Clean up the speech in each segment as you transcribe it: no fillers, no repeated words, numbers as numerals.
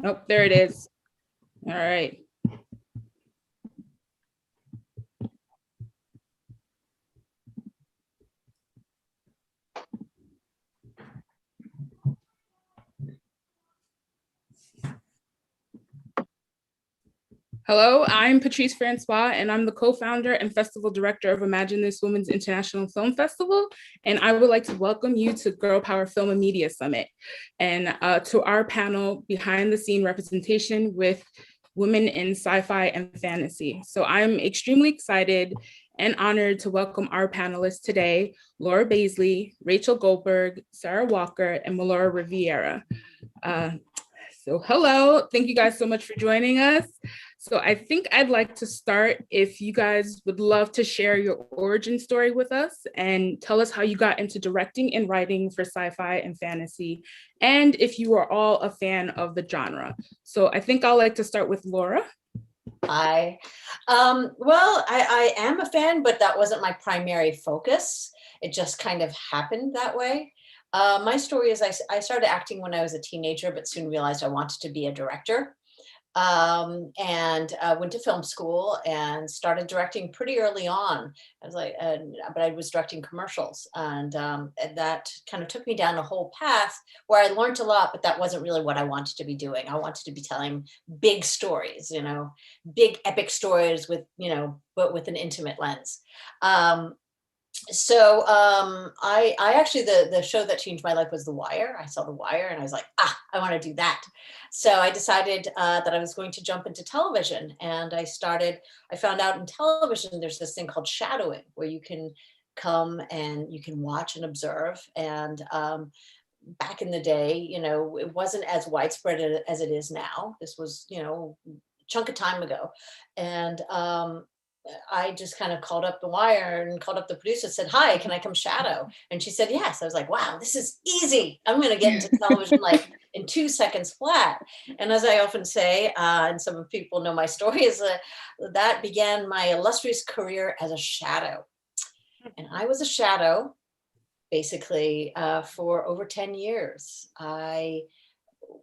Oh, there it is. All right. Hello, I'm Patrice Francois, and I'm the co-founder and festival director of Imagine This Women's International Film Festival. And I would like to welcome you to Girl Power Film and Media Summit and to our panel, Behind the Scene Representation with Women in Sci-Fi and Fantasy. So I'm extremely excited and honored to welcome our panelists today, Laura Baisley, Racheal Goldberg, Sarah Walker, and Melora Rivera. So hello, thank you guys so much for joining us. So I think I'd like to start if you guys would love to share your origin story with us and tell us how you got into directing and writing for sci-fi and fantasy, and if you are all a fan of the genre. So I think I'd like to start with Laura. Hi. Well, I am a fan, but that wasn't my primary focus. It just kind of happened that way. My story is I started acting when I was a teenager, but soon realized I wanted to be a director. And went to film school and started directing pretty early on. I was like, but I was directing commercials, and that kind of took me down a whole path where I learned a lot, but that wasn't really what I wanted to be doing. I wanted to be telling big stories, big epic stories with, but with an intimate lens. I actually, the show that changed my life was The Wire. I saw The Wire and I was like, I want to do that. So I decided that I was going to jump into television, and I found out in television, there's this thing called shadowing, where you can come and you can watch and observe. And back in the day, it wasn't as widespread as it is now. This was, a chunk of time ago. And I just kind of called up The Wire and called up the producer, said, "Hi, can I come shadow?" And she said, "Yes." I was like, wow, this is easy. I'm going to get into television like in 2 seconds flat. And as I often say, and some people know my story, is that began my illustrious career as a shadow. And I was a shadow basically for over 10 years. I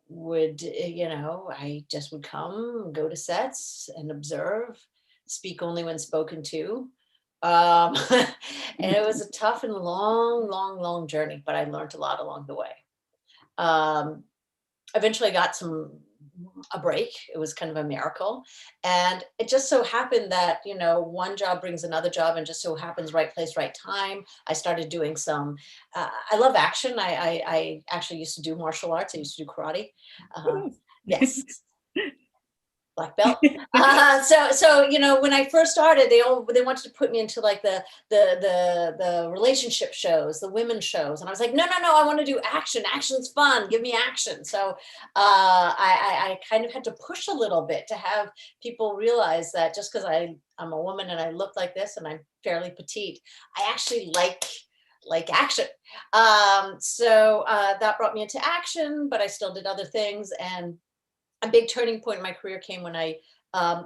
would, I just would come, go to sets and observe, speak only when spoken to. And it was a tough and long journey, but I learned a lot along the way. Eventually I got a break. It was kind of a miracle. And it just so happened that, one job brings another job, and just so happens right place, right time. I started doing I love action. I actually used to do martial arts. I used to do karate. Yes. Black belt. So when I first started, they wanted to put me into like the relationship shows, the women's shows, and I was like, no, I want to do action. Action's fun. Give me action. So I kind of had to push a little bit to have people realize that just because I'm a woman and I look like this and I'm fairly petite, I actually like action. So that brought me into action, but I still did other things. And a big turning point in my career came when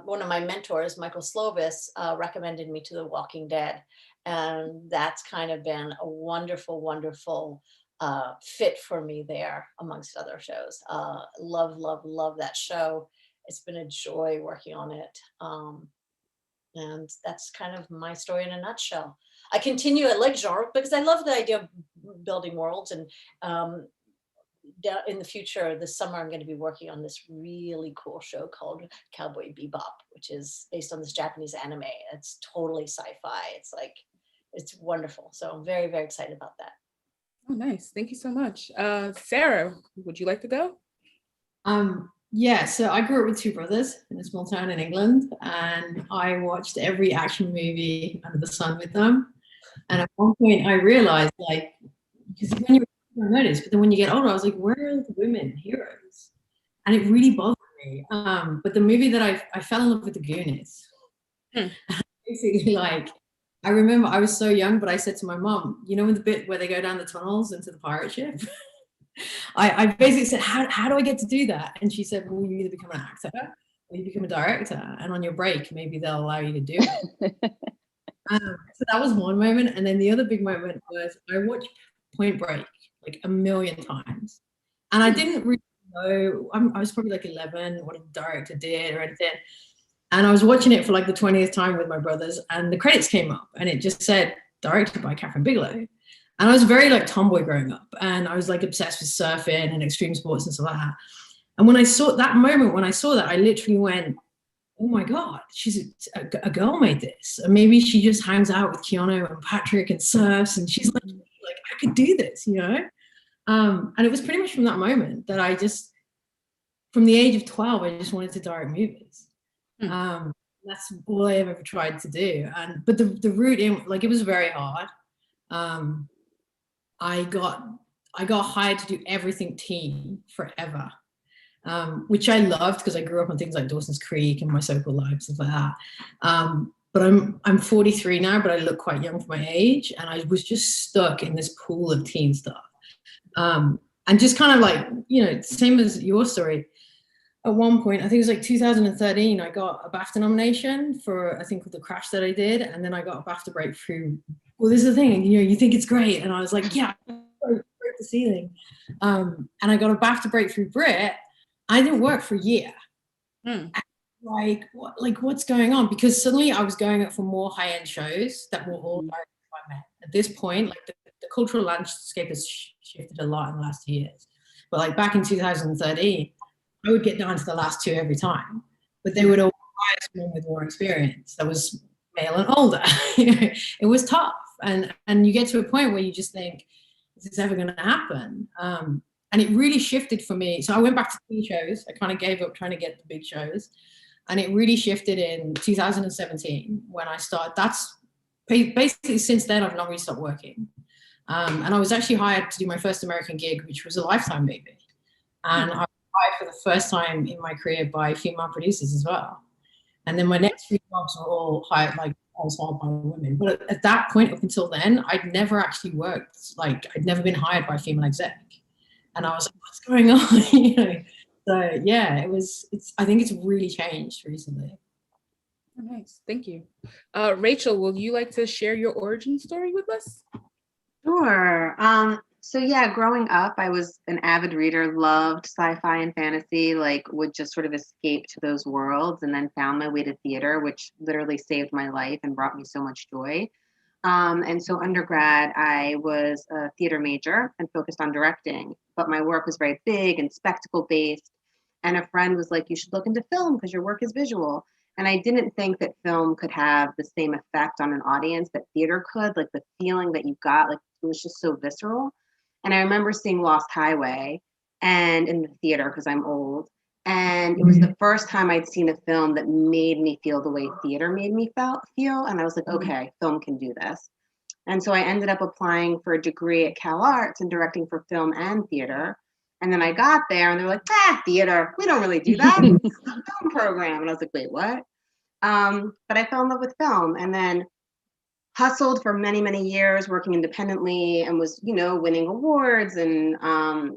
one of my mentors, Michael Slovis, recommended me to The Walking Dead. And that's kind of been a wonderful fit for me there, amongst other shows. Love that show. It's been a joy working on it. And that's kind of my story in a nutshell. I continue, I like genre because I love the idea of building worlds. And in the future, this summer, I'm going to be working on this really cool show called Cowboy Bebop, which is based on this Japanese anime. It's totally sci-fi. It's wonderful. So I'm very, very excited about that. Oh, nice. Thank you so much. Sarah, would you like to go? Yeah, so I grew up with 2 brothers in a small town in England, and I watched every action movie under the sun with them. And at one point I realized, because when you're notice, but then when you get older, I was like, where are the women heroes? And it really bothered me. But the movie that I fell in love with the Goonies. Basically, I remember I was so young, but I said to my mom, in the bit where they go down the tunnels into the pirate ship, I basically said, how do I get to do that? And she said, well, you either become an actor or you become a director, and on your break, maybe they'll allow you to do it. So that was one moment. And then the other big moment was I watched Point Break like a million times. And I didn't really know. I was probably like 11, what the director did or anything. And I was watching it for like the 20th time with my brothers, and the credits came up and it just said directed by Catherine Bigelow. And I was very like tomboy growing up, and I was like obsessed with surfing and extreme sports and stuff like that. And when I saw that moment, when I saw that, I literally went, oh my God, she's a girl made this. And maybe she just hangs out with Keanu and Patrick and surfs, and she's like I could do this, you know? And it was pretty much from that moment that I just, from the age of 12, I just wanted to direct movies. That's all I ever tried to do. But the route in, like, it was very hard. I got hired to do everything teen forever, which I loved because I grew up on things like Dawson's Creek and My So-Called Life, stuff like that. But I'm 43 now, but I look quite young for my age, and I was just stuck in this pool of teen stuff. And just kind of like, you know, same as your story. At one point, I think it was like 2013, I got a BAFTA nomination for, I think, the Crash that I did, and then I got a BAFTA breakthrough. Well, this is the thing, you know, you think it's great, and I was like, yeah, break the ceiling. And I got a BAFTA breakthrough Brit. I didn't work for a year. What's going on? Because suddenly I was going up for more high-end shows that were all directed by men. At this point, like the cultural landscape has shifted a lot in the last 2 years. But like back in 2013, I would get down to the last two every time, but they would always hire someone with more experience that was male and older. You know, it was tough, and you get to a point where you just think, is this ever going to happen? And it really shifted for me. So I went back to TV shows. I kind of gave up trying to get the big shows, and it really shifted in 2017 when I started. That's basically, since then I've not really stopped working. And I was actually hired to do my first American gig, which was a Lifetime movie, and I for the first time in my career by female producers as well. And then my next few jobs were all hired, like I was hired by women. But at that point, up until then, I'd never actually worked, like I'd never been hired by a female exec. And I was like, what's going on? You know? So yeah, I think it's really changed recently. Oh, nice, thank you. Racheal, would you like to share your origin story with us? Sure. So yeah, growing up, I was an avid reader, loved sci-fi and fantasy, like would just sort of escape to those worlds, and then found my way to theater, which literally saved my life and brought me so much joy. And so undergrad, I was a theater major and focused on directing, but my work was very big and spectacle based. And a friend was like, you should look into film because your work is visual. And I didn't think that film could have the same effect on an audience that theater could, like the feeling that you got, like it was just so visceral. And I remember seeing Lost Highway and in the theater because I'm old. And it was the first time I'd seen a film that made me feel the way theater made me feel. And I was like, okay, film can do this. And so I ended up applying for a degree at Cal Arts in directing for film and theater. And then I got there and they're like, theater, we don't really do that. It's a film program. And I was like, wait, what? But I fell in love with film and then hustled for many, many years working independently and was, you know, winning awards and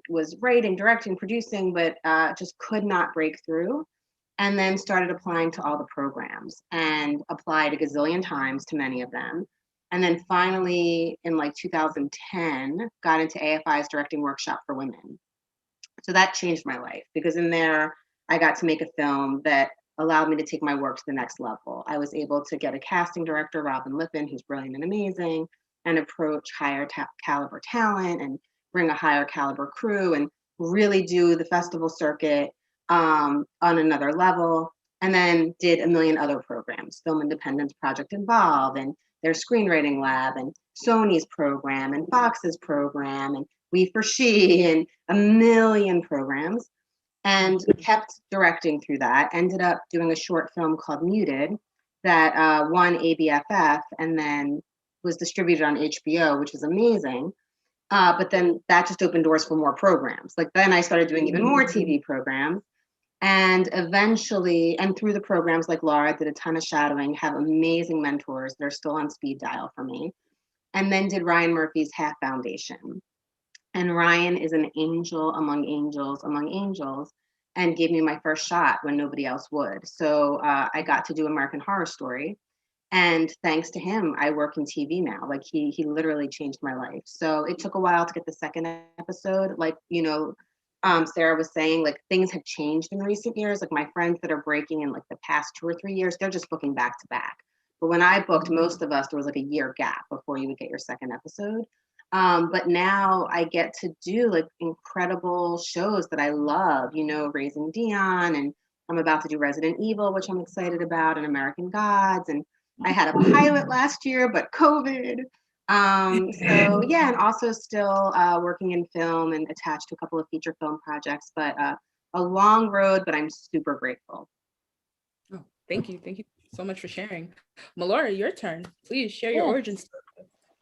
was writing, directing, producing, but just could not break through. And then started applying to all the programs and applied a gazillion times to many of them. And then finally in like 2010, got into AFI's directing workshop for women. So that changed my life because in there, I got to make a film that allowed me to take my work to the next level. I was able to get a casting director, Robin Lippin, who's brilliant and amazing, and approach higher caliber talent and bring a higher caliber crew and really do the festival circuit on another level. And then did a million other programs, Film Independence Project Involve and their screenwriting lab and Sony's program and Fox's program and We for She and a million programs. And kept directing through that. Ended up doing a short film called Muted that won ABFF and then was distributed on HBO, which was amazing. But then that just opened doors for more programs. Like then I started doing even more TV programs. And eventually, and through the programs like Laura, did a ton of shadowing, have amazing mentors. They're still on speed dial for me. And then did Ryan Murphy's Half Foundation. And Ryan is an angel among angels and gave me my first shot when nobody else would. So I got to do American Horror Story. And thanks to him, I work in TV now. Like he literally changed my life. So it took a while to get the second episode. Like, you know, Sarah was saying, like, things have changed in recent years. Like, my friends that are breaking in like the past 2 or 3 years, they're just booking back to back. But when I booked, most of us, there was like a year gap before you would get your second episode. But now I get to do like incredible shows that I love, you know, Raising Dion, and I'm about to do Resident Evil, which I'm excited about, and American Gods. And I had a pilot last year, but COVID. So yeah, and also still working in film and attached to a couple of feature film projects, but a long road, but I'm super grateful. Oh, thank you. Thank you so much for sharing. Melora, your turn. Please share your origin story.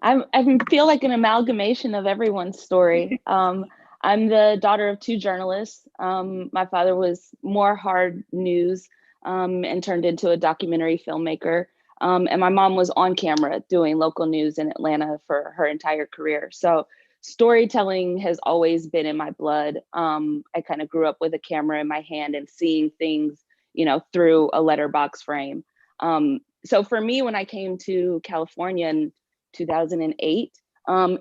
I feel like an amalgamation of everyone's story. I'm the daughter of 2 journalists. My father was more hard news and turned into a documentary filmmaker. And my mom was on camera doing local news in Atlanta for her entire career. So storytelling has always been in my blood. I kind of grew up with a camera in my hand and seeing things, you know, through a letterbox frame. So for me, when I came to California in 2008,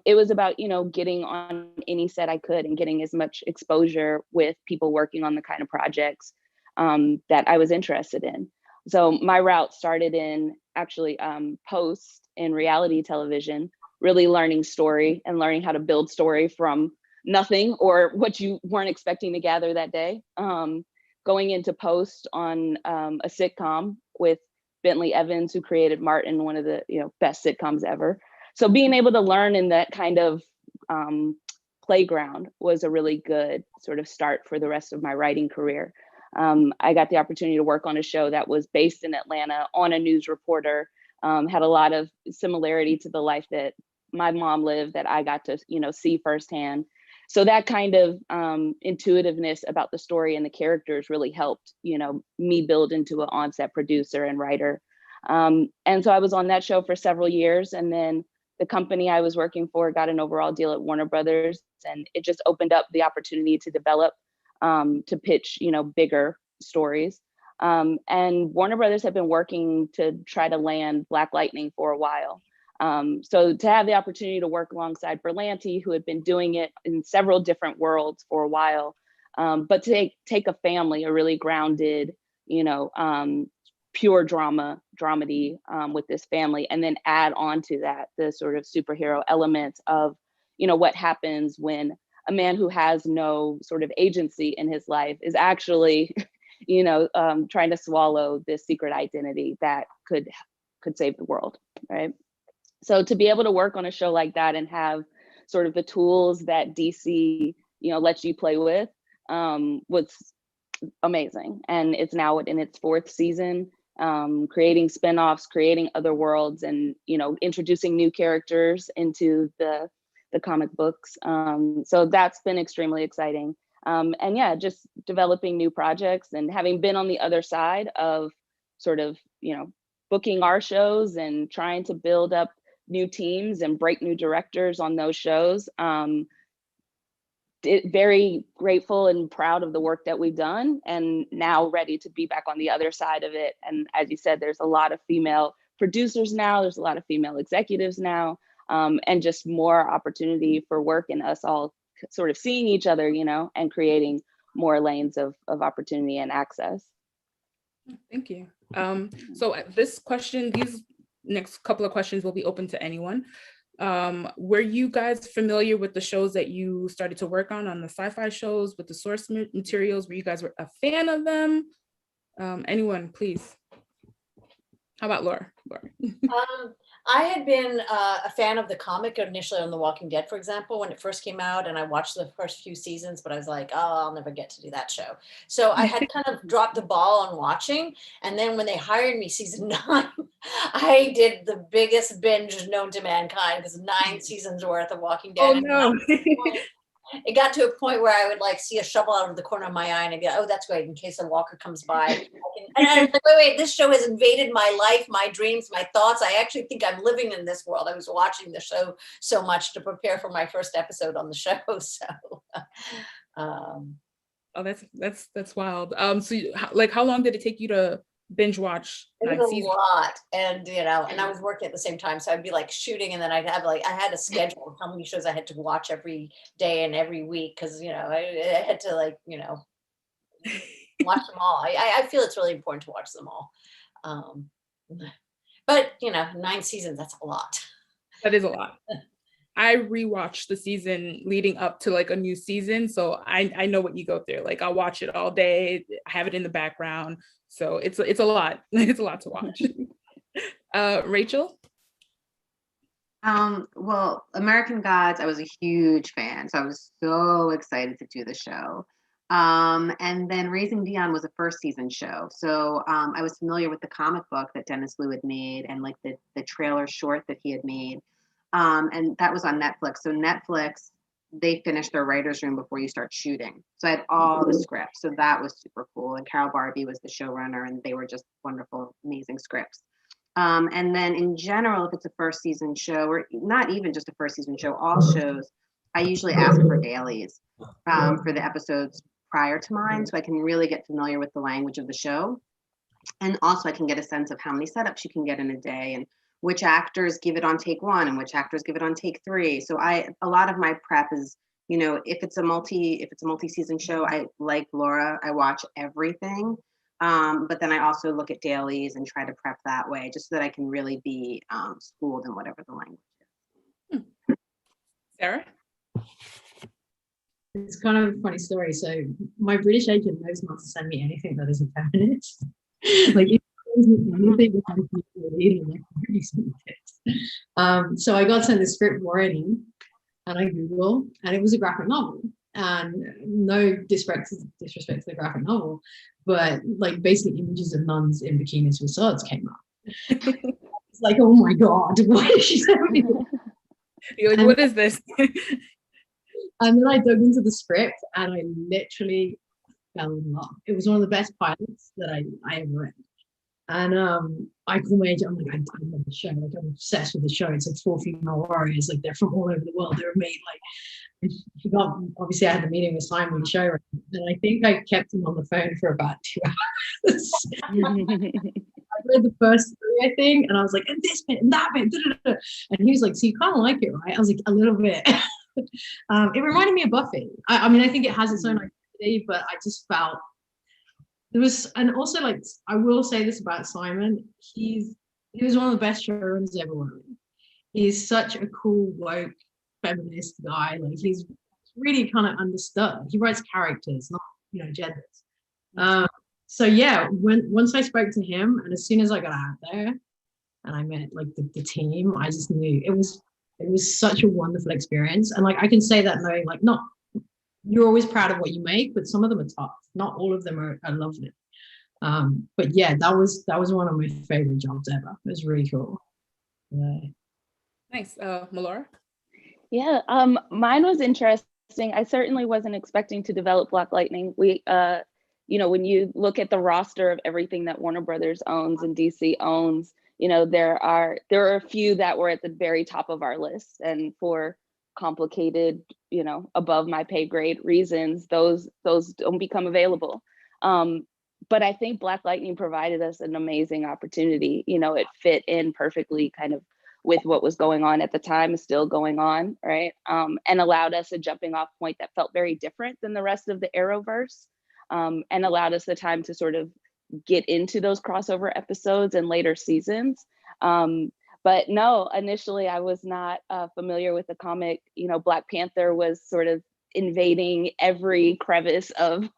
it was about, you know, getting on any set I could and getting as much exposure with people working on the kind of projects that I was interested in. So my route started in actually post in reality television, really learning story and learning how to build story from nothing or what you weren't expecting to gather that day. Going into post on a sitcom with Bentley Evans, who created Martin, one of the best sitcoms ever. So being able to learn in that kind of playground was a really good sort of start for the rest of my writing career. I got the opportunity to work on a show that was based in Atlanta on a news reporter, had a lot of similarity to the life that my mom lived that I got to see firsthand. So that kind of intuitiveness about the story and the characters really helped, me build into an on-set producer and writer. And so I was on that show for several years, and then the company I was working for got an overall deal at Warner Brothers, and it just opened up the opportunity to develop, to pitch, bigger stories. And Warner Brothers had been working to try to land Black Lightning for a while. So to have the opportunity to work alongside Berlanti, who had been doing it in several different worlds for a while, but to take a family, a really grounded, pure dramedy with this family, and then add on to that the sort of superhero elements of, what happens when a man who has no sort of agency in his life is actually, trying to swallow this secret identity that could save the world, right? So to be able to work on a show like that and have sort of the tools that DC, lets you play with, was amazing. And it's now in its 4th season, creating spinoffs, creating other worlds, and introducing new characters into the comic books. So that's been extremely exciting. And yeah, just developing new projects and having been on the other side of sort of, booking our shows and trying to build up new teams and break new directors on those shows. Very grateful and proud of the work that we've done, and now ready to be back on the other side of it. And as you said, there's a lot of female producers now, there's a lot of female executives now, and just more opportunity for work and us all sort of seeing each other, and creating more lanes of opportunity and access. Thank you. So this question, these next couple of questions will be open to anyone. Were you guys familiar with the shows that you started to work on the sci-fi shows, with the source materials? Were you guys a fan of them? Anyone, please. How about Laura? I had been a fan of the comic initially on The Walking Dead, for example, when it first came out, and I watched the first few seasons, but I was like, oh, I'll never get to do that show. So I had kind of dropped the ball on watching. And then when they hired me season 9, I did the biggest binge known to mankind, because 9 seasons worth of Walking Dead. Oh, no. It got to a point where I would like see a shovel out of the corner of my eye and I'd be like, oh, that's great, in case a walker comes by. And I was like, wait, this show has invaded my life, my dreams, my thoughts. I actually think I'm living in this world. I was watching the show so much to prepare for my first episode on the show. So, oh, that's wild. So how long did it take you to binge watch It 9 was a seasons. lot, and and I was working at the same time, so I'd be like shooting, and then I had a schedule of how many shows I had to watch every day and every week, because I had to watch them all. I feel it's really important to watch them all, um, but 9 seasons, that's a lot. That is a lot. I rewatched the season leading up to like a new season, so I know what you go through. Like I'll watch it all day, I have it in the background, so it's a lot. It's a lot to watch. Racheal? Well, American Gods, I was a huge fan, so I was so excited to do the show. And then Raising Dion was a first season show, so I was familiar with the comic book that Dennis Liu had made, and like the trailer short that he had made, and that was on Netflix. So Netflix, they finish their writers' room before you start shooting, so I had all the scripts, so that was super cool. And Carol Barbie was the showrunner, and they were just wonderful, amazing scripts. And then in general, if it's a first season show, or not even just a first season show, all shows, I usually ask for dailies for the episodes prior to mine, so I can really get familiar with the language of the show. And also I can get a sense of how many setups you can get in a day, and which actors give it on take 1 and which actors give it on take 3. So a lot of my prep is, if it's a multi-season show, I, like Laura, I watch everything. But then I also look at dailies and try to prep that way, just so that I can really be schooled in whatever the language is. Sarah? It's kind of a funny story. So my British agent knows not to send me anything that isn't feminist. Like if anything with like already sent it. So I got sent the script already, and I Googled, and it was a graphic novel. And no disrespect to the graphic novel, but like basic images of nuns in bikinis with swords came up. It's like, oh my god, why did she send me this? You're like, what is this? And then I dug into the script, and I literally fell in love. It was one of the best pilots that I ever read. And I call my agent, I'm like, I love the show. Like, I'm obsessed with the show. It's like 4 female warriors. Like, they're from all over the world. They were made like, obviously I had the meeting with Simon, the show, and I think I kept him on the phone for about 2 hours. I read the first 3, I think, and I was like, and this bit and that bit, and he was like, so you kind of like it, right? I was like, a little bit. It reminded me of Buffy. I mean, I think it has its own identity, but I just felt there was, and also like, I will say this about Simon, he was one of the best showrunners ever working. He's such a cool, woke, feminist guy. Like, he's really kind of understood. He writes characters, not genders. So yeah, once I spoke to him, and as soon as I got out there and I met like the team, I just knew it was such a wonderful experience. And like, I can say that knowing, like, not, you're always proud of what you make, but some of them are tough. Not all of them are lovely. But yeah, that was one of my favorite jobs ever. It was really cool. Yeah. Nice. Melora? Yeah, mine was interesting. I certainly wasn't expecting to develop Black Lightning. We, when you look at the roster of everything that Warner Brothers owns and DC owns, there are a few that were at the very top of our list, and for complicated, above my pay grade reasons, those don't become available. But I think Black Lightning provided us an amazing opportunity. It fit in perfectly kind of with what was going on at the time, is still going on, right? And allowed us a jumping off point that felt very different than the rest of the Arrowverse, and allowed us the time to sort of get into those crossover episodes and later seasons. But no, initially I was not familiar with the comic. Black Panther was sort of invading every crevice of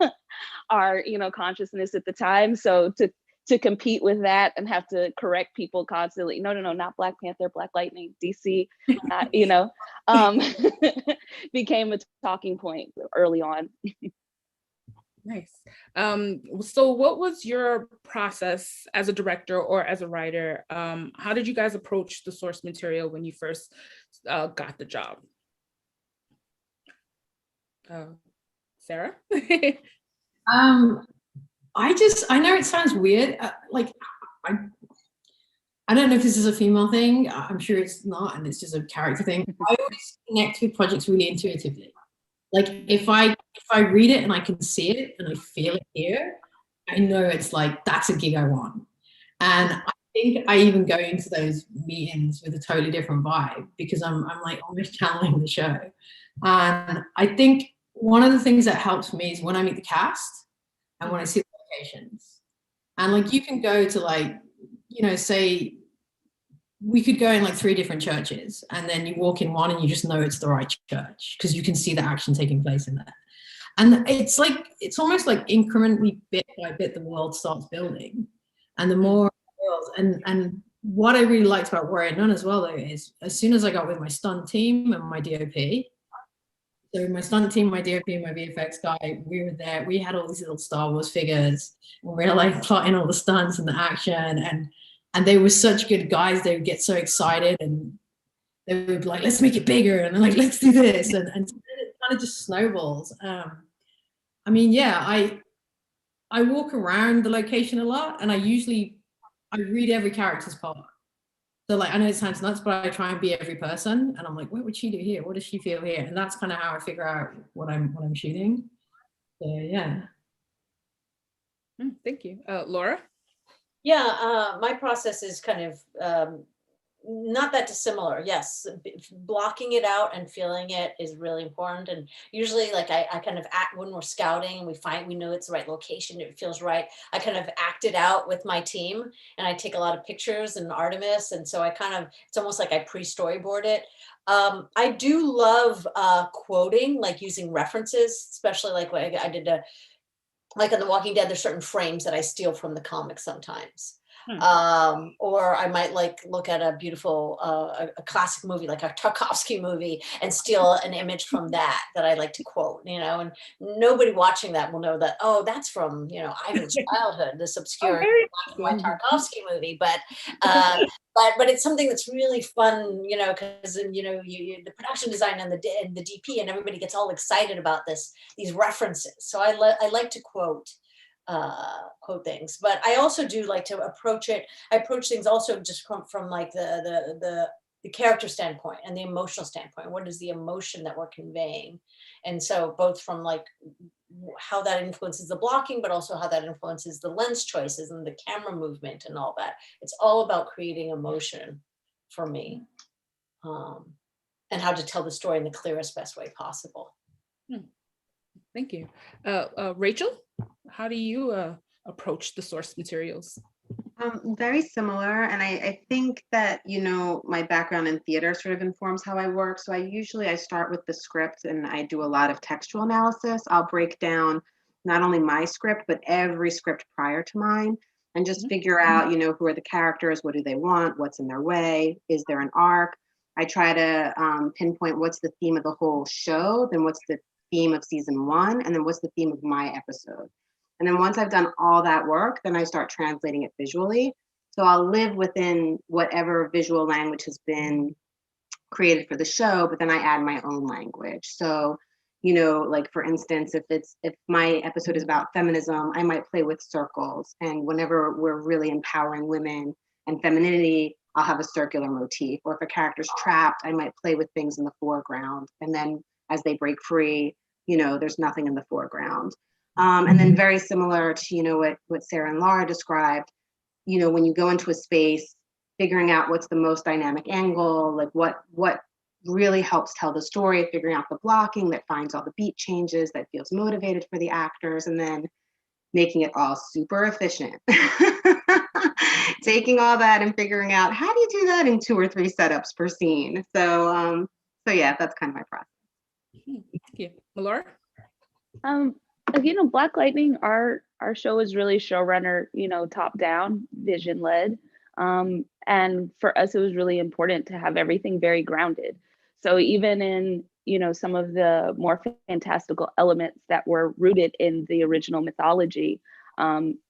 our, consciousness at the time. So to compete with that and have to correct people constantly, no, not Black Panther, Black Lightning, DC, became a talking point early on. Nice. So what was your process as a director or as a writer? How did you guys approach the source material when you first got the job? Sarah? I know it sounds weird. I don't know if this is a female thing. I'm sure it's not, and it's just a character thing. I always connect with projects really intuitively. Like, if I read it and I can see it and I feel it here, I know it's like, that's a gig I want. And I think I even go into those meetings with a totally different vibe because I'm like almost channeling the show. And I think one of the things that helps me is when I meet the cast and when I see the locations. And like you can go to like, you know, say we could go in like 3 different churches and then you walk in one and you just know it's the right church because you can see the action taking place in there. And it's like, it's almost like incrementally bit by bit, the world starts building. And the more, and what I really liked about Warrior Nun as well, though, is as soon as I got with my stunt team and my DOP, so my stunt team, my DOP, and my VFX guy, we were there. We had all these little Star Wars figures, and we were like plotting all the stunts and the action, and they were such good guys. They would get so excited, and they would be like, "Let's make it bigger," and they're like, "Let's do this," and it kind of just snowballs. I mean, yeah, I walk around the location a lot, and I read every character's part. So like, I know it sounds nuts, but I try and be every person, and I'm like, what would she do here? What does she feel here? And that's kind of how I figure out what I'm shooting. So yeah. Thank you, Laura. Yeah, my process is kind of not that dissimilar. Yes, blocking it out and feeling it is really important. And usually, like I kind of act when we're scouting and we know it's the right location, it feels right. I kind of act it out with my team, and I take a lot of pictures and Artemis, and so it's almost like I pre-storyboard it. I do love quoting, like using references, especially like what I did like in The Walking Dead, there's certain frames that I steal from the comics sometimes. Or I might like look at a beautiful, a classic movie, like a Tarkovsky movie, and steal an image from that I like to quote, you know, and nobody watching that will know that, oh, that's from, you know, Ivan's childhood, this obscure my Tarkovsky movie, but it's something that's really fun, you know, because you know, the production design and the DP and everybody gets all excited about these references. So I like to quote things, but I also do like to approach it. I approach things also just from like the character standpoint and the emotional standpoint. What is the emotion that we're conveying? And so both from like how that influences the blocking, but also how that influences the lens choices and the camera movement and all that. It's all about creating emotion for me, and how to tell the story in the clearest, best way possible. Thank you. Racheal, how do you approach the source materials? Very similar. And I think that, you know, my background in theater sort of informs how I work. So I start with the script and I do a lot of textual analysis. I'll break down not only my script, but every script prior to mine and just figure out, you know, who are the characters? What do they want? What's in their way? Is there an arc? I try to pinpoint what's the theme of the whole show, then what's the theme of season 1, and then what's the theme of my episode. And then once I've done all that work, then I start translating it visually. So I'll live within whatever visual language has been created for the show, but then I add my own language. So, you know, like for instance, if my episode is about feminism, I might play with circles. And whenever we're really empowering women and femininity, I'll have a circular motif. Or if a character's trapped, I might play with things in the foreground. And then as they break free, you know, there's nothing in the foreground. And then very similar to, you know, what Sarah and Laura described, you know, when you go into a space, figuring out what's the most dynamic angle, like what really helps tell the story, figuring out the blocking that finds all the beat changes, that feels motivated for the actors, and then making it all super efficient. Taking all that and figuring out how do you do that in 2 or 3 setups per scene. So yeah, that's kind of my process. Thank you. Melora? You know, Black Lightning, our show is really showrunner, you know, top down, vision led. And for us, it was really important to have everything very grounded. So even in, you know, some of the more fantastical elements that were rooted in the original mythology,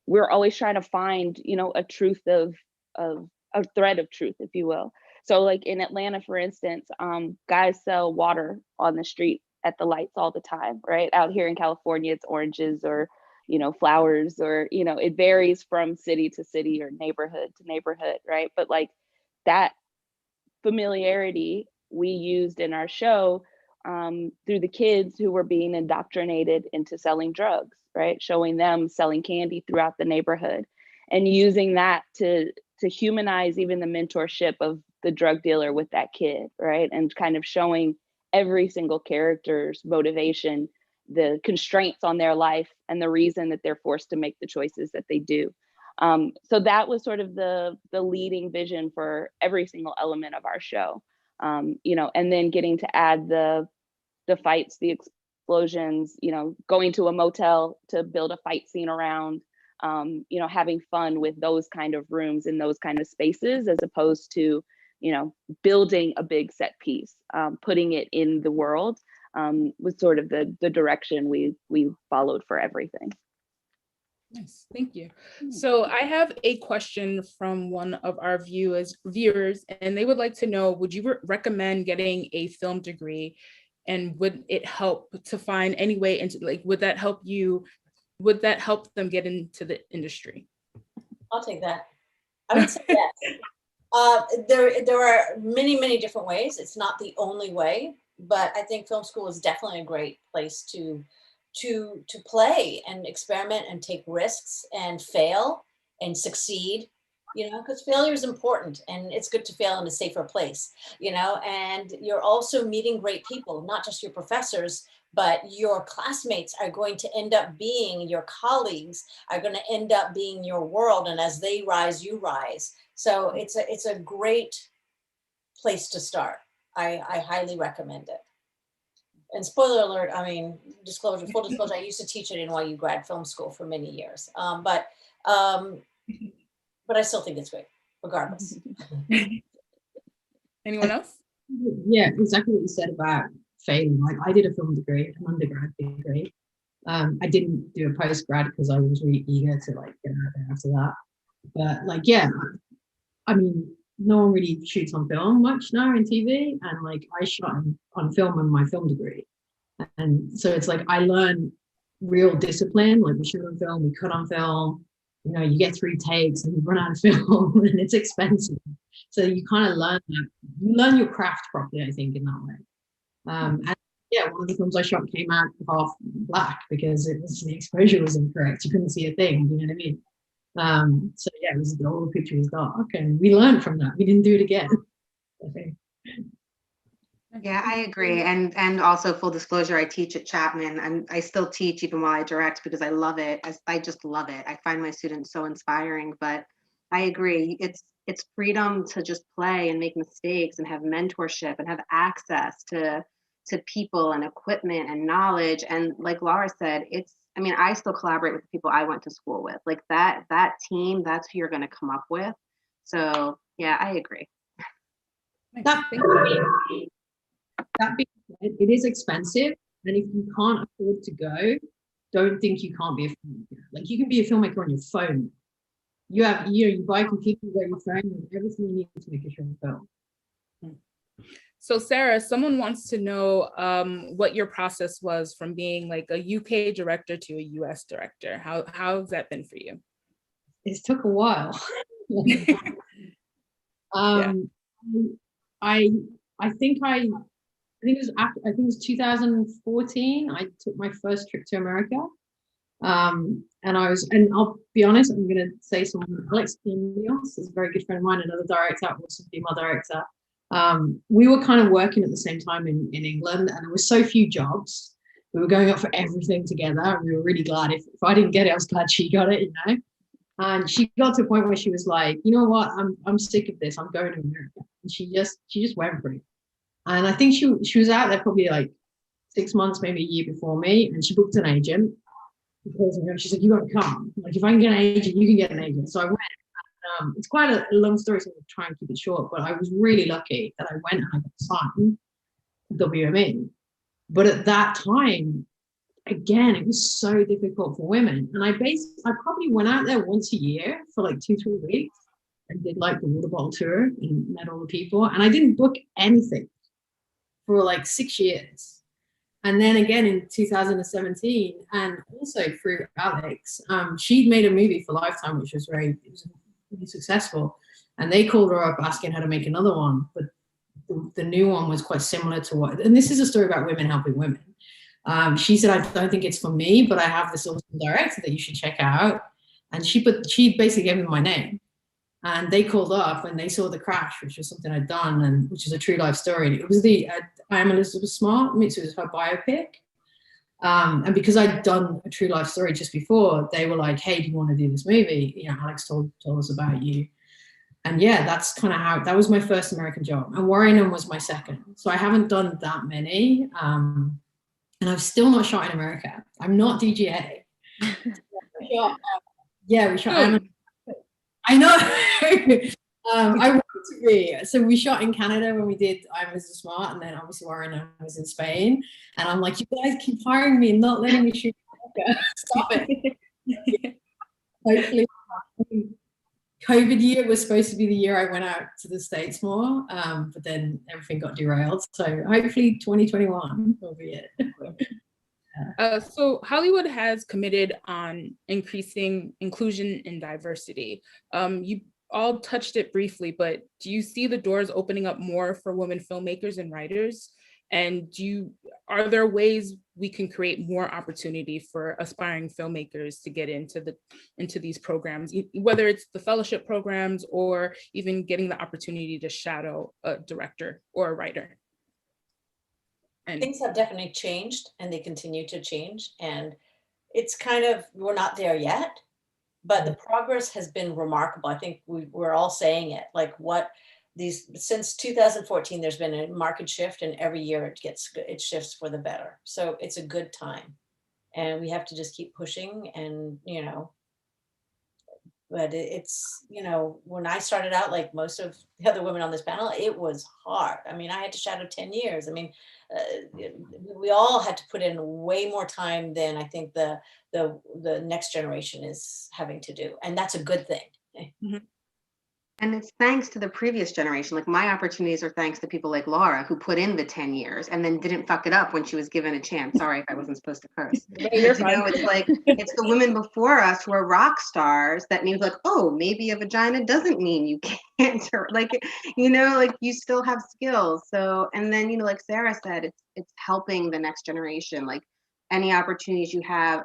we're always trying to find, you know, a truth of a thread of truth, if you will. So like in Atlanta, for instance, guys sell water on the street at the lights all the time, right? Out here in California, it's oranges or, you know, flowers, or, you know, it varies from city to city or neighborhood to neighborhood, right? But like that familiarity we used in our show through the kids who were being indoctrinated into selling drugs, right? Showing them selling candy throughout the neighborhood. and using that to humanize even the mentorship of the drug dealer with that kid, right? And kind of showing every single character's motivation, the constraints on their life, and the reason that they're forced to make the choices that they do. So that was sort of the leading vision for every single element of our show, you know, and then getting to add the fights, the explosions, you know, going to a motel to build a fight scene around, you know, having fun with those kind of rooms and those kind of spaces, as opposed to, you know, building a big set piece, putting it in the world, was sort of the direction we followed for everything. Nice, thank you. So I have a question from one of our viewers, and they would like to know, would you recommend getting a film degree? And would it help to find any way into, like, would that help them get into the industry? I'll take that. I would say yes. There are many different ways. It's not the only way, but I think film school is definitely a great place to play and experiment and take risks and fail and succeed, you know, because failure is important, and it's good to fail in a safer place, you know. And you're also meeting great people, not just your professors, but your classmates are going to end up being your colleagues, are going to end up being your world, and as they rise, you rise. So it's a great place to start. I highly recommend it. And spoiler alert, I mean, full disclosure, I used to teach at NYU grad film school for many years. But I still think it's great, regardless. Anyone else? Yeah, exactly what you said about failing. Like, I did a film degree, an undergrad degree. I didn't do a postgrad because I was really eager to like get out there after that. But like, yeah, I mean, no one really shoots on film much now in TV, and like I shot on film in my film degree, and so it's like I learned real discipline. Like, we shoot on film, we cut on film, you know, you get 3 takes and you run out of film and it's expensive, so you kind of learn that, you learn your craft properly, I think, in that way. And yeah, one of the films I shot came out half black because the exposure was incorrect, you couldn't see a thing, you know what I mean? So yeah, it was, the whole picture was dark, and we learned from that. We didn't do it again. Okay. Yeah, I agree. And also, full disclosure, I teach at Chapman, and I still teach even while I direct because I love it. I just love it. I find my students so inspiring. But I agree, it's freedom to just play and make mistakes and have mentorship and have access to people and equipment and knowledge. And like Laura said, I mean, I still collaborate with the people I went to school with. Like that team, that's who you're going to come up with. So yeah, I agree. That being said, it is expensive, and if you can't afford to go, don't think you can't be a filmmaker. Like, you can be a filmmaker on your phone. You buy a computer, you got your phone, and everything you need to make a short film. So Sarah, someone wants to know what your process was from being like a UK director to a US director. How has that been for you? It took a while. Yeah. I think it was 2014. I took my first trip to America, and I'll be honest, I'm going to say someone, Alex Kinios is a very good friend of mine, another director, also female director. We were kind of working at the same time in England, and there were so few jobs. We were going up for everything together, and we were really glad. If I didn't get it, I was glad she got it, you know. And she got to a point where she was like, you know what, I'm sick of this. I'm going to America. And she just went for it. And I think she was out there probably like 6 months, maybe a year before me, and she booked an agent. She's like, you got to come. Like, if I can get an agent, you can get an agent. So I went. It's quite a long story, so I'll try and keep it short, but I was really lucky that I went and I got signed WME. But at that time, again, it was so difficult for women. And I probably went out there once a year for like 2-3 weeks and did like the water bottle tour and met all the people. And I didn't book anything for like 6 years. And then again in 2017, and also through Alex, she'd made a movie for Lifetime, which was really successful, and they called her up asking her to make another one, but the new one was quite similar to and this is a story about women helping women. She said, I don't think it's for me, but I have this awesome director that you should check out. And she basically gave me my name. And they called up and they saw The Crash, which was something I'd done, and which is a true life story. It was the I Am Elizabeth Smart, which was her biopic. And because I'd done a true life story just before, they were like, "Hey, do you want to do this movie? You know, Alex told us about you." And yeah, that's kind of how, that was my first American job. And Warrior was my second. So I haven't done that many. And I've still not shot in America. I'm not DGA. Yeah, we shot. I know. I wanted to be. So we shot in Canada when we did I Was Smart, and then obviously Warren was in Spain. And I'm like, you guys keep hiring me and not letting me shoot in America. Stop it. Hopefully, COVID year was supposed to be the year I went out to the States more, but then everything got derailed. So hopefully 2021 will be it. So Hollywood has committed on increasing inclusion and diversity. You all touched it briefly, but do you see the doors opening up more for women filmmakers and writers? And are there ways we can create more opportunity for aspiring filmmakers to get into these programs, whether it's the fellowship programs or even getting the opportunity to shadow a director or a writer? And things have definitely changed, and they continue to change. And it's kind of, we're not there yet, but the progress has been remarkable. I think we're all saying it, like since 2014, there's been a market shift, and every year it shifts for the better. So it's a good time, and we have to just keep pushing. And, but it's, when I started out, like most of the other women on this panel, it was hard. I mean, I had to shadow 10 years. I mean, we all had to put in way more time than I think the next generation is having to do. And that's a good thing. Mm-hmm. And it's thanks to the previous generation. Like, my opportunities are thanks to people like Laura, who put in the 10 years and then didn't fuck it up when she was given a chance. Sorry if I wasn't supposed to curse. It's like, it's the women before us who are rock stars that means like, oh, maybe a vagina doesn't mean you can't, or like, like you still have skills. So, and then, like Sarah said, it's helping the next generation. Like, any opportunities you have,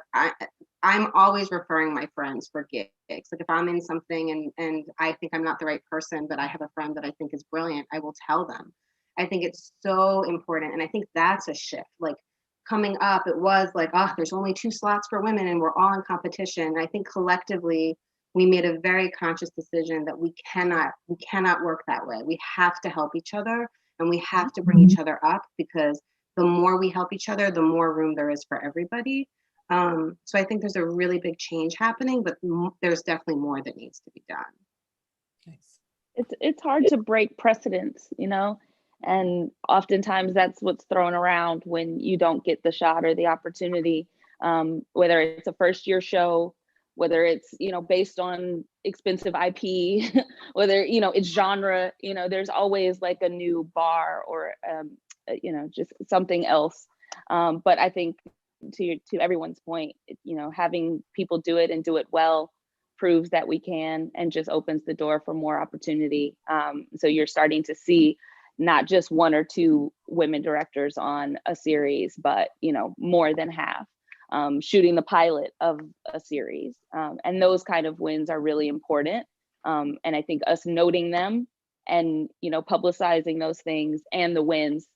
I'm always referring my friends for gigs. Like, if I'm in something and I think I'm not the right person, but I have a friend that I think is brilliant, I will tell them. I think it's so important. And I think that's a shift. Like, coming up, it was like, there's only 2 slots for women and we're all in competition. And I think collectively, we made a very conscious decision that we cannot work that way. We have to help each other, and we have to bring each other up, because the more we help each other, the more room there is for everybody. So I think there's a really big change happening, but there's definitely more that needs to be done. Nice. It's hard to break precedents, and oftentimes that's what's thrown around when you don't get the shot or the opportunity, whether it's a first-year show, whether it's, based on expensive IP, whether, it's genre, there's always like a new bar or, just something else. But I think to everyone's point, having people do it and do it well proves that we can, and just opens the door for more opportunity. So you're starting to see not just 1 or 2 women directors on a series, but more than half shooting the pilot of a series. And those kind of wins are really important. And I think us noting them and publicizing those things and the wins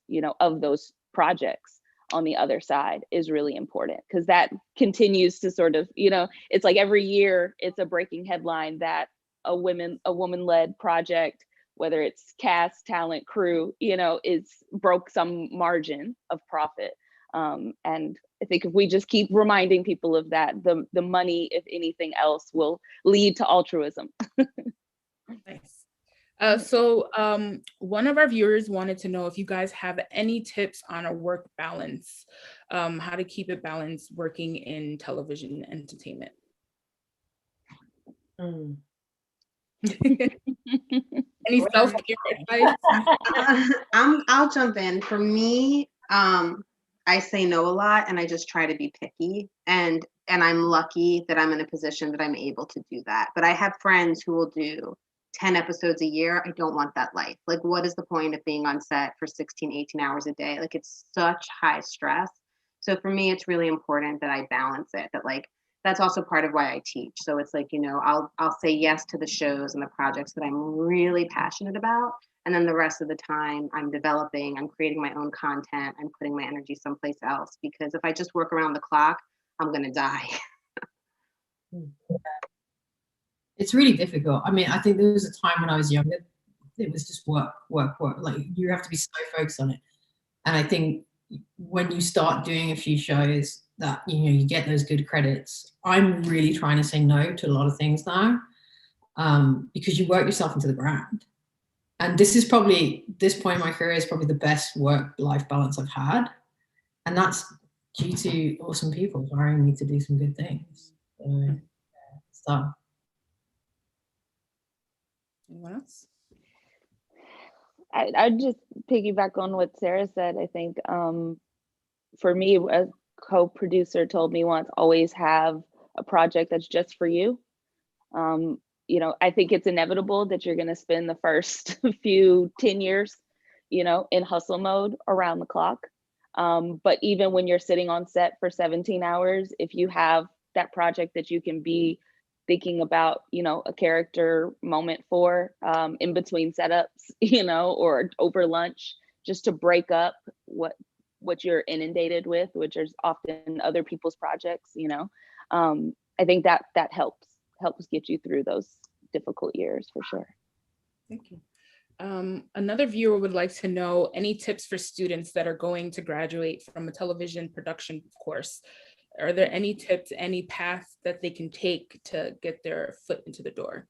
of those projects on the other side is really important, because that continues to sort of, it's like every year it's a breaking headline that a woman-led project, whether it's cast, talent, crew, is broke some margin of profit. And I think if we just keep reminding people of that, the money, if anything else, will lead to altruism. Nice. So one of our viewers wanted to know if you guys have any tips on a work balance, how to keep it balanced working in television entertainment. Any self-care advice? I'll jump in. For me, I say no a lot, and I just try to be picky, and I'm lucky that I'm in a position that I'm able to do that. But I have friends who will do 10 episodes a year. I don't want that life. Like, what is the point of being on set for 16, 18 hours a day? Like, it's such high stress. So for me, it's really important that I balance it, that like that's also part of why I teach. So it's like, I'll say yes to the shows and the projects that I'm really passionate about. And then the rest of the time I'm developing, I'm creating my own content, I'm putting my energy someplace else, because if I just work around the clock, I'm going to die. It's really difficult. I mean, I think there was a time when I was younger, it was just work. Like you have to be so focused on it. And I think when you start doing a few shows that, you get those good credits, I'm really trying to say no to a lot of things now, because you work yourself into the ground. And this point in my career is probably the best work-life balance I've had. And that's due to awesome people hiring me to do some good things. So. Anyone else? I'd just piggyback on what Sarah said. I think for me, a co-producer told me once, always have a project that's just for you. I think it's inevitable that you're going to spend the first few 10 years, in hustle mode around the clock. But even when you're sitting on set for 17 hours, if you have that project that you can be thinking about, a character moment for in between setups, or over lunch, just to break up what you're inundated with, which is often other people's projects, I think that helps get you through those difficult years for sure. Thank you. Another viewer would like to know any tips for students that are going to graduate from a television production course. Are there any tips, any paths that they can take to get their foot into the door?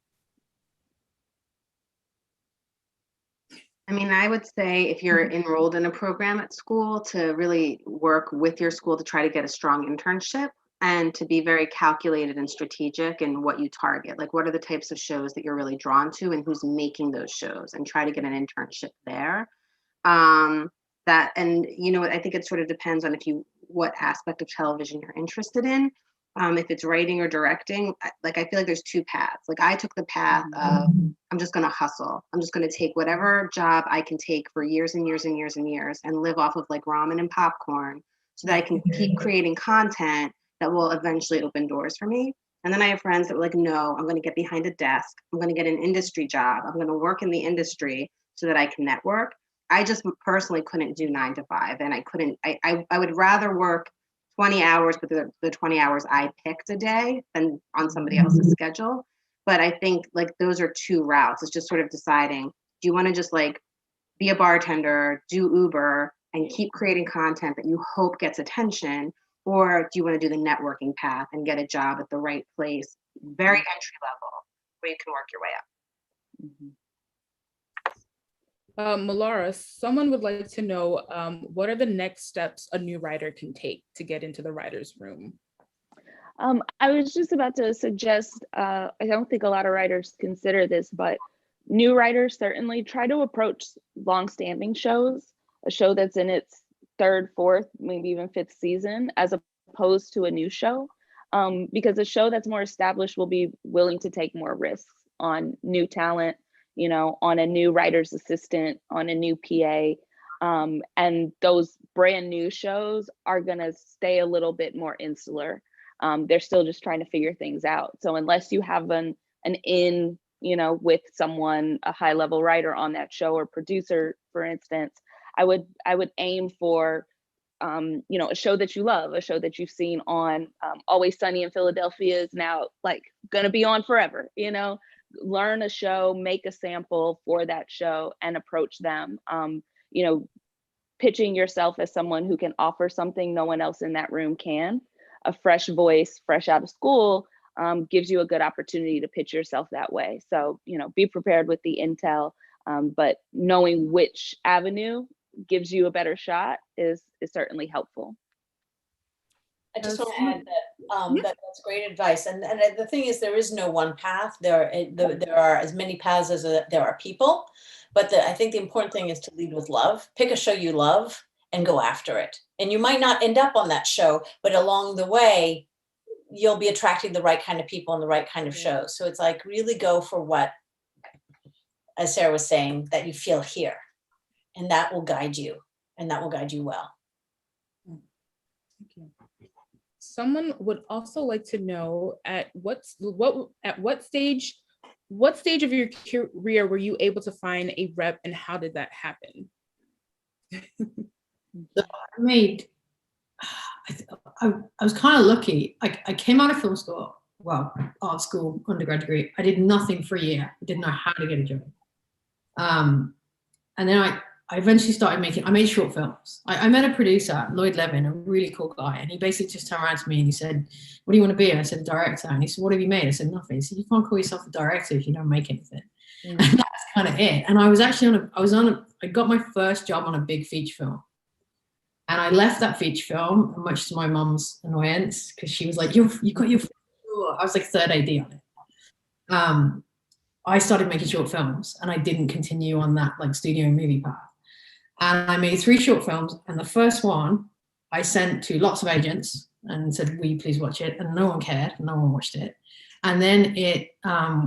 I mean, I would say if you're enrolled in a program at school, to really work with your school to try to get a strong internship, and to be very calculated and strategic in what you target. Like, what are the types of shows that you're really drawn to and who's making those shows, and try to get an internship there. I think it sort of depends on what aspect of television you're interested in. If it's writing or directing, I feel like there's two paths. Like, I took the path of, I'm just going to hustle. I'm just going to take whatever job I can take for years and years and years and years and live off of like ramen and popcorn, so that I can keep creating content that will eventually open doors for me. And then I have friends that were like, no, I'm going to get behind a desk. I'm going to get an industry job. I'm going to work in the industry so that I can network. I just personally couldn't do 9 to 5. And I would rather work 20 hours with the 20 hours I picked a day than on somebody else's schedule. But I think like those are two routes. It's just sort of deciding, do you want to just like be a bartender, do Uber, and keep creating content that you hope gets attention? Or do you want to do the networking path and get a job at the right place, very entry level, where you can work your way up? Melora, someone would like to know, what are the next steps a new writer can take to get into the writer's room? I was just about to suggest, I don't think a lot of writers consider this, but new writers certainly try to approach long-standing shows, a show that's in its 3rd, 4th, maybe even 5th season, as opposed to a new show, because a show that's more established will be willing to take more risks on new talent, on a new writer's assistant, on a new PA, and those brand new shows are gonna stay a little bit more insular. They're still just trying to figure things out. So unless you have an in, with someone, a high level writer on that show or producer, for instance, I would aim for, a show that you love, a show that you've seen on. Always Sunny in Philadelphia is now like gonna be on forever. Learn a show, make a sample for that show, and approach them. Pitching yourself as someone who can offer something no one else in that room can. A fresh voice, fresh out of school, gives you a good opportunity to pitch yourself that way. So, be prepared with the intel, but knowing which avenue gives you a better shot is certainly helpful. I just want to add that that's great advice. And the thing is, there is no one path. There are as many paths as there are people. But I think the important thing is to lead with love. Pick a show you love and go after it. And you might not end up on that show, but along the way, you'll be attracting the right kind of people and the right kind of shows. So it's like really go for what, as Sarah was saying, that you feel here. And that will guide you. And that will guide you well. Thank you. someone would also like to know at what stage of your career were you able to find a rep, and how did that happen? I was kind of lucky. I came out of film school, well, art school, undergrad degree. I did nothing for a year. I didn't know how to get a job. And then I eventually started I made short films. I met a producer, Lloyd Levin, a really cool guy, and he basically just turned around to me and he said, "What do you want to be?" And I said, "Director." And he said, "What have you made?" I said, "Nothing." He said, "You can't call yourself a director if you don't make anything." And that's kind of it. And I was actually I got my first job on a big feature film. And I left that feature film, much to my mum's annoyance, because she was like, you got your, I was like third AD on it. I started making short films and I didn't continue on that like studio movie path. And I made 3 short films, and the first one I sent to lots of agents and said, "Will you please watch it?" And no one cared, no one watched it. And then it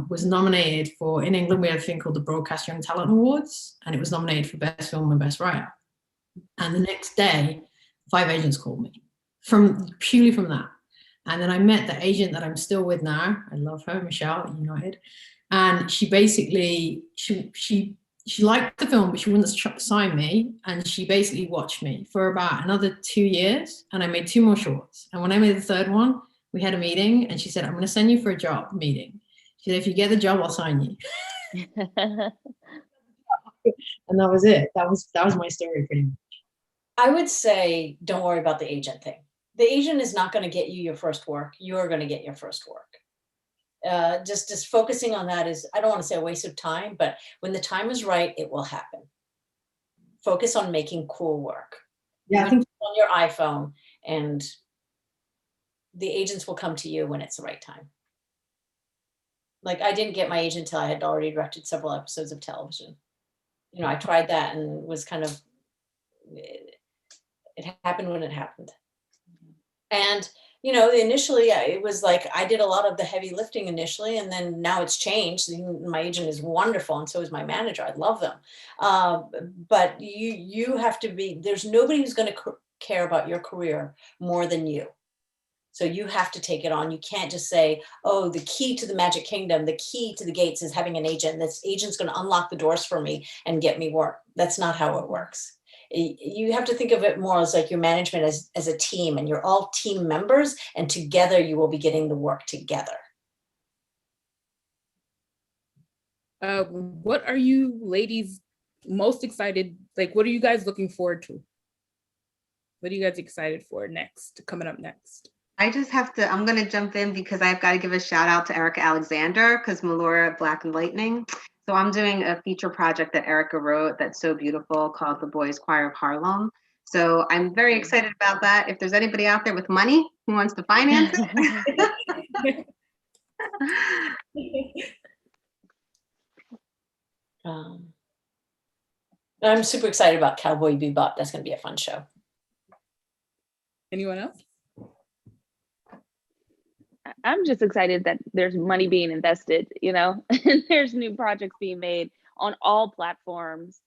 was nominated for, in England, we have a thing called the Broadcast Young Talent Awards, and it was nominated for Best Film and Best Writer. And the next day, 5 agents called me purely from that. And then I met the agent that I'm still with now. I love her, Racheal at United. And she basically, she liked the film, but she wouldn't sign me. And she basically watched me for about another 2 years. And I made 2 more shorts. And when I made the 3rd one, we had a meeting and she said, "I'm going to send you for a job meeting." She said, "If you get the job, I'll sign you." And that was it. That was my story pretty much. I would say, don't worry about the agent thing. The agent is not going to get you your first work. You're going to get your first work. Just focusing on that is, I don't want to say a waste of time, but when the time is right, it will happen. Focus on making cool work. Yeah, I think on your iPhone, and the agents will come to you when it's the right time. Like, I didn't get my agent till I had already directed several episodes of television. You know, I tried that and was kind of, it happened when it happened. And, you know, initially it was like, I did a lot of the heavy lifting initially, and then now it's changed. My agent is wonderful, and so is my manager. I love them. But you have to be, there's nobody who's going to care about your career more than you. So you have to take it on. You can't just say, "Oh, the key to the Magic Kingdom, the key to the gates is having an agent. This agent's going to unlock the doors for me and get me work." That's not how it works. You have to think of it more as like your management as a team, and you're all team members, and together you will be getting the work together. What are you ladies most excited? Like, what are you guys looking forward to? What are you guys excited for coming up next? I just have to, I'm going to jump in because I've got to give a shout out to Erica Alexander, because Melora Black and Lightning. So I'm doing a feature project that Erica wrote that's so beautiful called The Boys Choir of Harlem. So I'm very excited about that. If there's anybody out there with money who wants to finance it. I'm super excited about Cowboy Bebop. That's going to be a fun show. Anyone else? I'm just excited that there's money being invested, you know, and there's new projects being made on all platforms.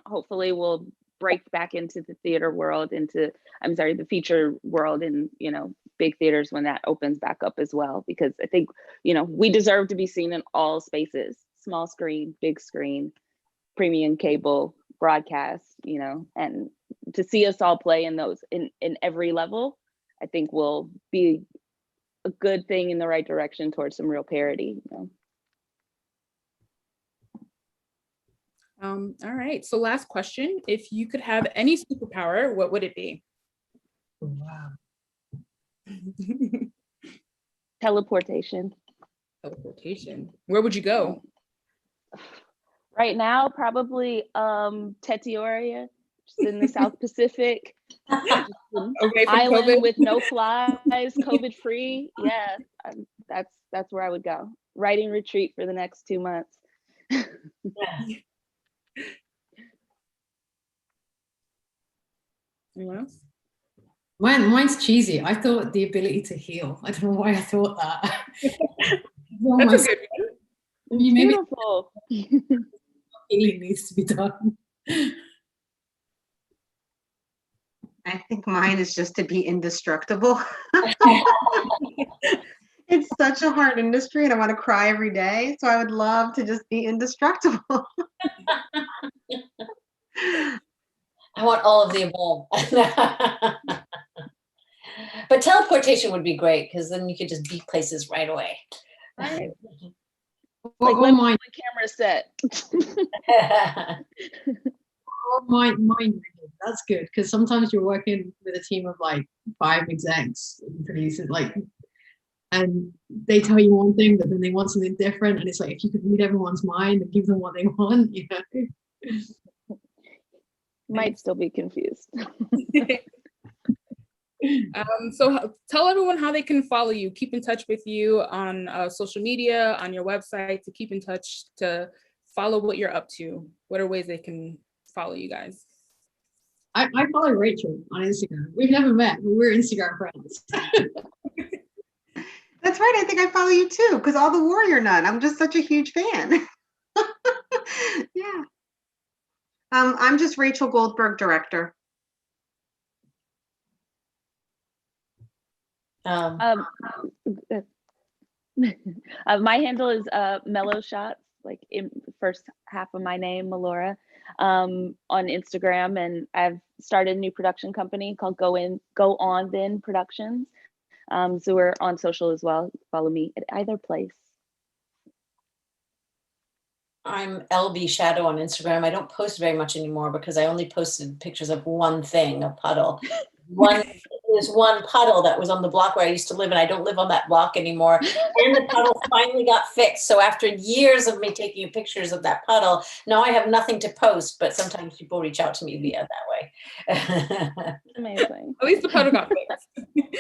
Hopefully we'll break back into the theater world, the feature world, and, you know, big theaters when that opens back up as well, because I think, you know, we deserve to be seen in all spaces, small screen, big screen, premium cable, broadcast, you know, and to see us all play in those in every level, I think will be a good thing in the right direction towards some real parity, you know? All right, so last question. If you could have any superpower, what would it be? Wow. Teleportation. Teleportation. Where would you go? Right now, probably Tetiaria, just in the South Pacific. Okay, island COVID. with no flies, COVID free. Yeah, that's where I would go. Writing retreat for the next 2 months. Anyone else? Mine's cheesy. I thought the ability to heal. I don't know why I thought that. That's a good one. Beautiful. Healing needs to be done. I think mine is just to be indestructible. It's such a hard industry and I want to cry every day. So I would love to just be indestructible. I want all of the above. But teleportation would be great because then you could just be places right away. Right. Like Like mine, the camera set. mine, that's good because sometimes you're working with a team of like 5 execs and producers, like, and they tell you one thing, but then they want something different, and it's like if you could read everyone's mind and give them what they want, you know. Might still be confused. So tell everyone how they can follow you, keep in touch with you on social media, on your website, to keep in touch, to follow what you're up to. What are ways they can follow you guys? I follow Racheal on Instagram. We've never met, but we're Instagram friends. That's right. I think I follow you too, because all the Warrior Nun. I'm just such a huge fan. Yeah. I'm just Racheal Goldberg, director. My handle is Mellow Shots, like in the first half of my name, Melora, on Instagram, and I've started a new production company called Go On Then Productions. So we're on social as well. Follow me at either place. I'm LB Shadow on Instagram. I don't post very much anymore because I only posted pictures of one thing, a puddle. There's one puddle that was on the block where I used to live, and I don't live on that block anymore. And the puddle finally got fixed. So after years of me taking pictures of that puddle, now I have nothing to post, but sometimes people reach out to me via that way. Amazing. At least the puddle got fixed.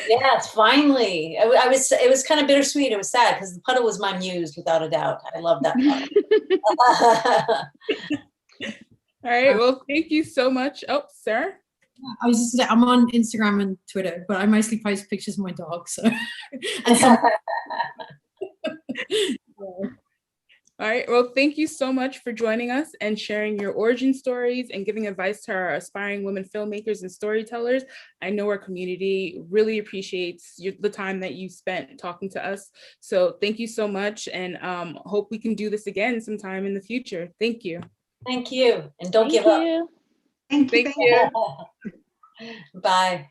Yes, finally. It was kind of bittersweet. It was sad because the puddle was my muse, without a doubt. I love that puddle. All right, well, thank you so much. Oh, Sarah? I was just saying, I'm on Instagram and Twitter, but I mostly post pictures of my dog. So, All right, well, thank you so much for joining us and sharing your origin stories and giving advice to our aspiring women filmmakers and storytellers. I know our community really appreciates the time that you spent talking to us. So thank you so much, and hope we can do this again sometime in the future. Thank you. Thank you. And don't Thank give up. you. Thank you. Thank you. Bye.